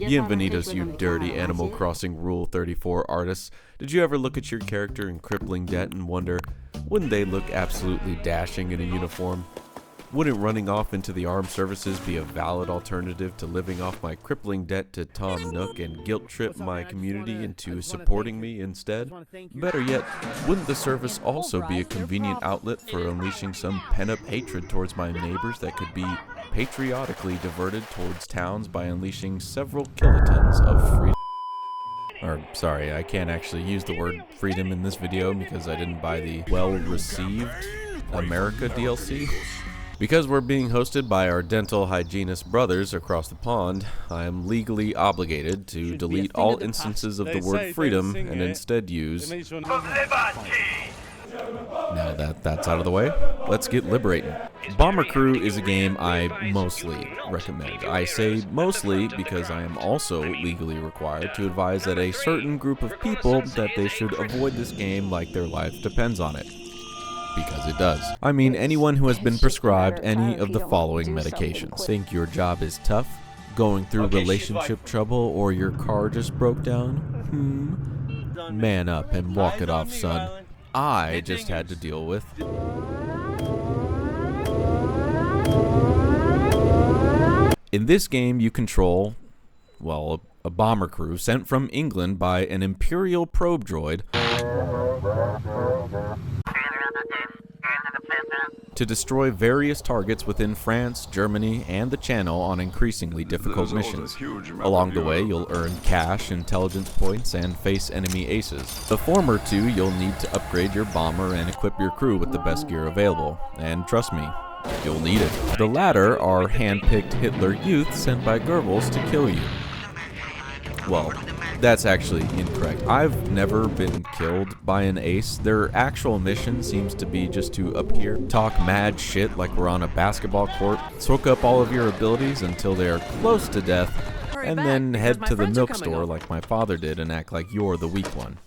Bienvenidos, you dirty Animal Crossing Rule 34 artists. Did you ever look at your character in crippling debt and wonder, wouldn't they look absolutely dashing in a uniform? Wouldn't running off into the armed services be a valid alternative to living off my crippling debt to Tom Nook and guilt trip my community into supporting me instead? Better yet, wouldn't the service also be a convenient outlet for unleashing some pent-up hatred towards my neighbors that could be patriotically diverted towards towns by unleashing several kilotons of freedom? Or, sorry, I can't actually use the word freedom in this video because I didn't buy the well-received America DLC. Because we're being hosted by our dental hygienist brothers across the pond, I am legally obligated to delete all instances of the word freedom and instead use liberty. Now that that's out of the way, let's get liberating. Bomber Crew is a game I mostly recommend. I say mostly because I am also legally required to advise that a certain group of people that they should avoid this game like their life depends on it. Because it does. I mean anyone who has been prescribed any of the following medications. Think your job is tough? Going through relationship trouble or your car just broke down? Man up and walk it off, son. I just had to deal with. In this game you control, well, a bomber crew sent from England by an Imperial probe droid to destroy various targets within France, Germany, and the Channel on increasingly difficult missions. Along the way, you'll earn cash, intelligence points, and face enemy aces. The former two, you'll need to upgrade your bomber and equip your crew with the best gear available. And trust me, you'll need it. The latter are hand-picked Hitler youth sent by Goebbels to kill you. Well, that's actually incorrect. I've never been killed by an ace. Their actual mission seems to be just to appear, talk mad shit like we're on a basketball court, soak up all of your abilities until they are close to death, and then head to the milk store like my father did and act like you're the weak one.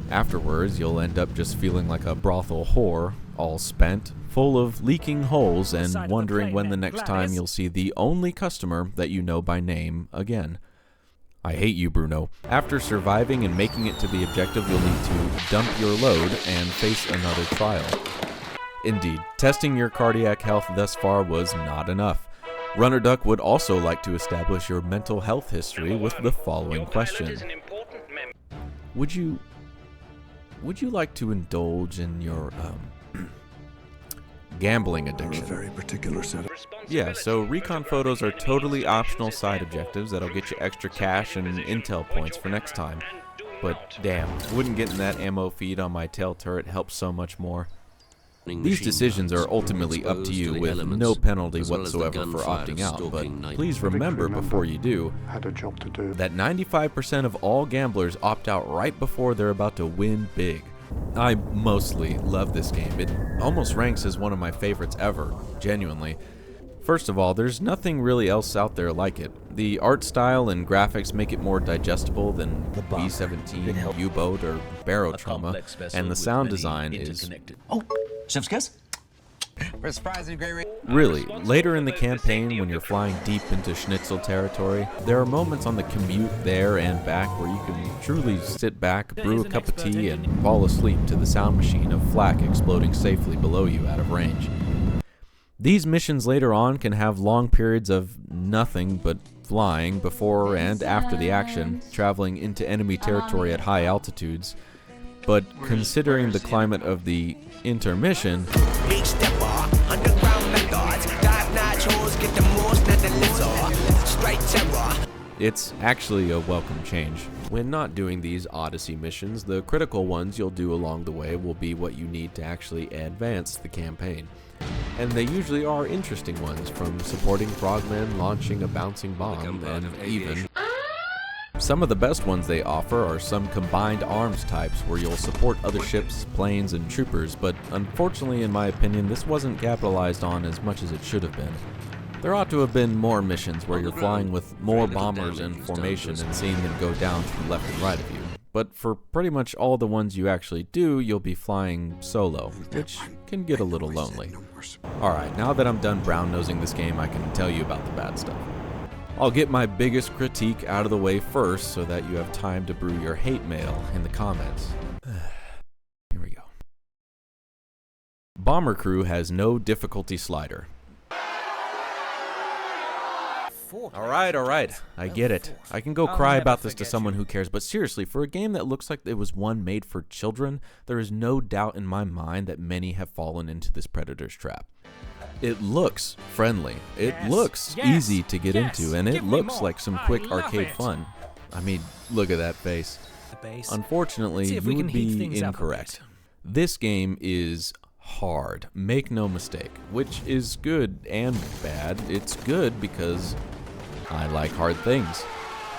Afterwards, you'll end up just feeling like a brothel whore, all spent, full of leaking holes, and wondering when the next time you'll see the only customer that you know by name again. I hate you, Bruno. After surviving and making it to the objective, you'll need to dump your load and face another trial. Indeed, testing your cardiac health thus far was not enough. Runner Duck would also like to establish your mental health history with the following question. Would you like to indulge in your, gambling addiction? A very particular set of Yeah, so recon photos are totally optional side objectives that'll get you extra cash and intel points for next time. But damn, wouldn't getting that ammo feed on my tail turret help so much more? These decisions are ultimately up to you with no penalty whatsoever for opting out, but please remember before you do that 95% of all gamblers opt out right before they're about to win big. I mostly love this game. It almost ranks as one of my favorites ever, genuinely. First of all, there's nothing really else out there like it. The art style and graphics make it more digestible than B-17, U-boat, or Barotrauma, and the sound design is... Oh, chef's kiss? Really, later in the campaign when you're flying deep into Schnitzel territory, there are moments on the commute there and back where you can truly sit back, brew a cup of tea, and fall asleep to the sound machine of flak exploding safely below you out of range. These missions later on can have long periods of nothing but flying before and after the action, traveling into enemy territory at high altitudes. But considering the climate of the intermission, it's actually a welcome change. When not doing these Odyssey missions, the critical ones you'll do along the way will be what you need to actually advance the campaign. And they usually are interesting ones, from supporting frogmen, launching a bouncing bomb, and even... Some of the best ones they offer are some combined arms types where you'll support other ships, planes, and troopers, but unfortunately in my opinion this wasn't capitalized on as much as it should have been. There ought to have been more missions where you're flying with more bombers in formation and seeing them go down to the left and right of you. But for pretty much all the ones you actually do, you'll be flying solo, which can get a little lonely. Alright, now that I'm done brown-nosing this game, I can tell you about the bad stuff. I'll get my biggest critique out of the way first so that you have time to brew your hate mail in the comments. Here we go. Bomber Crew has no difficulty slider. Alright, I get it. I can go cry about this to someone who cares, but seriously, for a game that looks like it was one made for children, there is no doubt in my mind that many have fallen into this predator's trap. It looks friendly, it looks easy to get into, and it looks like some quick arcade fun. I mean, look at that face. Unfortunately, you would be incorrect. This game is hard, make no mistake, which is good and bad. It's good because I like hard things,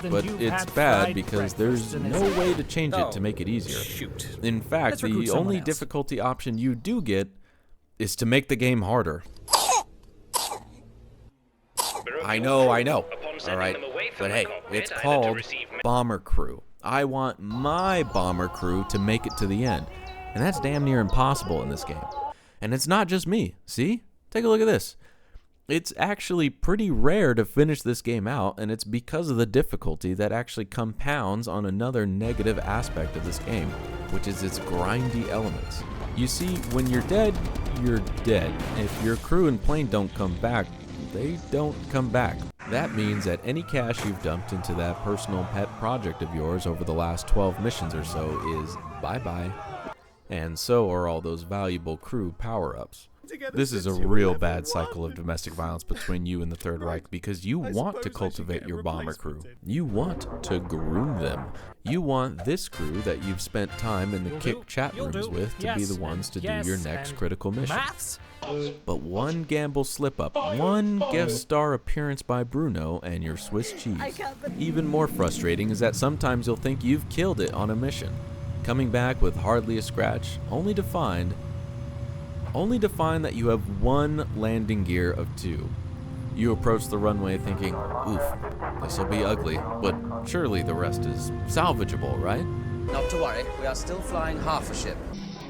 but it's bad because there's no way to change it to make it easier. In fact, the only difficulty option you do get is to make the game harder. I know. Alright, but hey, it's called Bomber Crew. I want my Bomber Crew to make it to the end, and that's damn near impossible in this game. And it's not just me, see? Take a look at this. It's actually pretty rare to finish this game out, and it's because of the difficulty that actually compounds on another negative aspect of this game, which is its grindy elements. You see, when you're dead, you're dead. If your crew and plane don't come back, they don't come back. That means that any cash you've dumped into that personal pet project of yours over the last 12 missions or so is bye-bye. And so are all those valuable crew power-ups. This is a real bad cycle of domestic violence between you and the Third Reich because you want to cultivate your bomber crew. You want to groom them. You want this crew that you've spent time in the Kick chat rooms with to be the ones to do your next critical mission. But one gamble slip-up, one guest star appearance by Bruno, and your Swiss cheese. Even more frustrating is that sometimes you'll think you've killed it on a mission, coming back with hardly a scratch, only to find that you have one landing gear of 2. You approach the runway thinking, oof, this'll be ugly, but surely the rest is salvageable, right? Not to worry, we are still flying half a ship.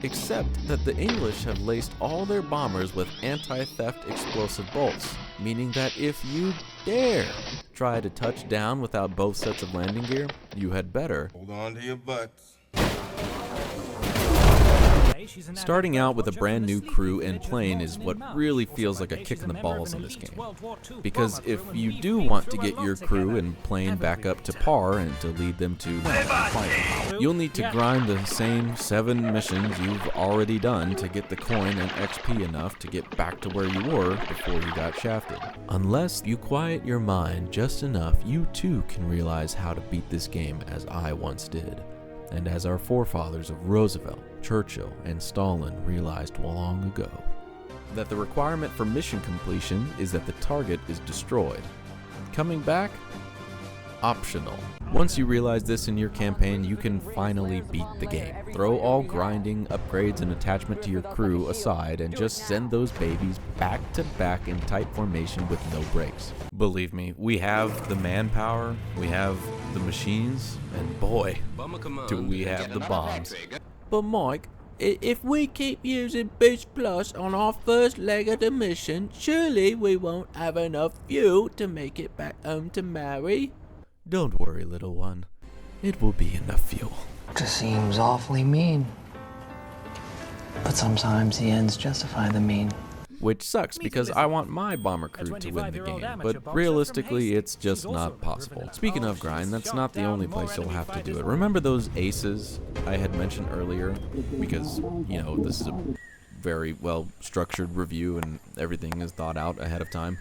Except that the English have laced all their bombers with anti-theft explosive bolts, meaning that if you dare try to touch down without both sets of landing gear, you had better hold on to your butts. Starting out with a brand new crew and plane is what really feels like a kick in the balls in this game. Because if you do want to get your crew and plane back up to par and to lead them to fight, you'll need to grind the same 7 missions you've already done to get the coin and XP enough to get back to where you were before you got shafted. Unless you quiet your mind just enough, you too can realize how to beat this game as I once did, and as our forefathers of Roosevelt, Churchill, and Stalin realized long ago. That the requirement for mission completion is that the target is destroyed. Coming back? Optional. Once you realize this in your campaign, you can finally beat the game. Throw all grinding, upgrades, and attachment to your crew aside and just send those babies back to back in tight formation with no breaks. Believe me, we have the manpower, we have the machines, and boy, do we have the bombs. But Mike, if we keep using Boost Plus on our first leg of the mission, surely we won't have enough fuel to make it back home to Mary. Don't worry, little one. It will be enough fuel. Just seems awfully mean. But sometimes the ends justify the mean. Which sucks because I want my bomber crew to win the game, but realistically it's just not possible. Speaking of grind, that's not the only place you'll have to do it. Remember those aces I had mentioned earlier? Because, you know, this is a very well structured review and everything is thought out ahead of time.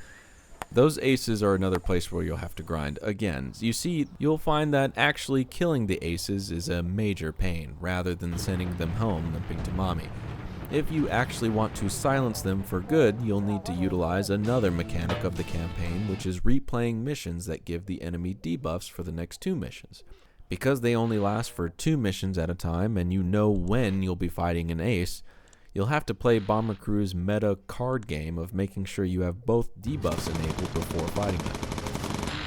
Those aces are another place where you'll have to grind. Again, you see, you'll find that actually killing the aces is a major pain, rather than sending them home limping to mommy. If you actually want to silence them for good, you'll need to utilize another mechanic of the campaign, which is replaying missions that give the enemy debuffs for the next 2 missions. Because they only last for 2 missions at a time, and you know when you'll be fighting an ace, you'll have to play Bomber Crew's meta card game of making sure you have both debuffs enabled before fighting them.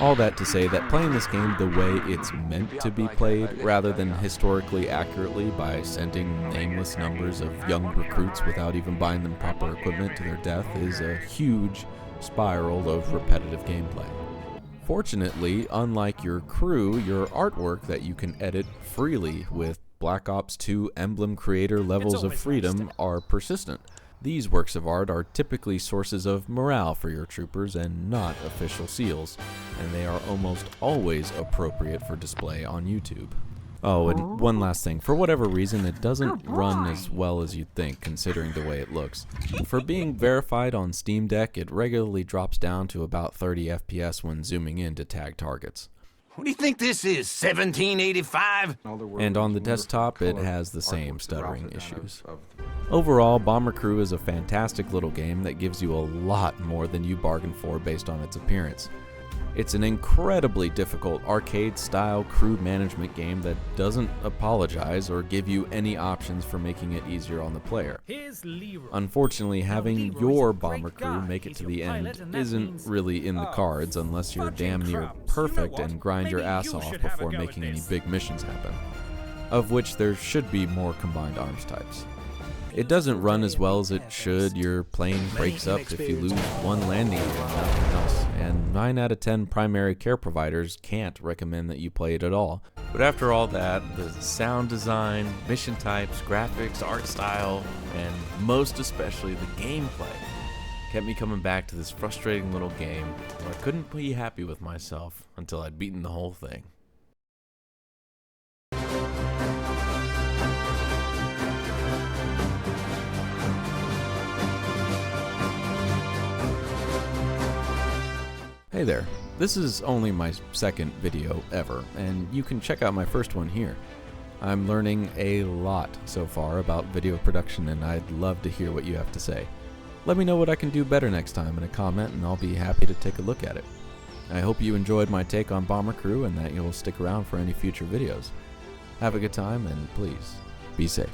All that to say that playing this game the way it's meant to be played, rather than historically accurately by sending nameless numbers of young recruits without even buying them proper equipment to their death, is a huge spiral of repetitive gameplay. Fortunately, unlike your crew, your artwork that you can edit freely with Black Ops 2 emblem creator levels of freedom are persistent. These works of art are typically sources of morale for your troopers and not official seals, and they are almost always appropriate for display on YouTube. Oh, and one last thing. For whatever reason, it doesn't run as well as you'd think, considering the way it looks. For being verified on Steam Deck, it regularly drops down to about 30 FPS when zooming in to tag targets. What do you think this is, 1785? And on the desktop, it has the same stuttering issues. Overall, Bomber Crew is a fantastic little game that gives you a lot more than you bargained for based on its appearance. It's an incredibly difficult arcade-style crew management game that doesn't apologize or give you any options for making it easier on the player. Unfortunately, having your Bomber Crew make it to the end isn't really in the cards unless you're damn near perfect and grind your ass off before making any big missions happen, of which there should be more combined arms types. It doesn't run as well as it should. Your plane breaks up if you lose one landing gear and nothing else, and 9 out of 10 primary care providers can't recommend that you play it at all. But after all that, the sound design, mission types, graphics, art style, and most especially the gameplay kept me coming back to this frustrating little game where I couldn't be happy with myself until I'd beaten the whole thing. Hey there, this is only my second video ever, and you can check out my first one here. I'm learning a lot so far about video production, and I'd love to hear what you have to say. Let me know what I can do better next time in a comment, and I'll be happy to take a look at it. I hope you enjoyed my take on Bomber Crew and that you'll stick around for any future videos. Have a good time, and please, be safe.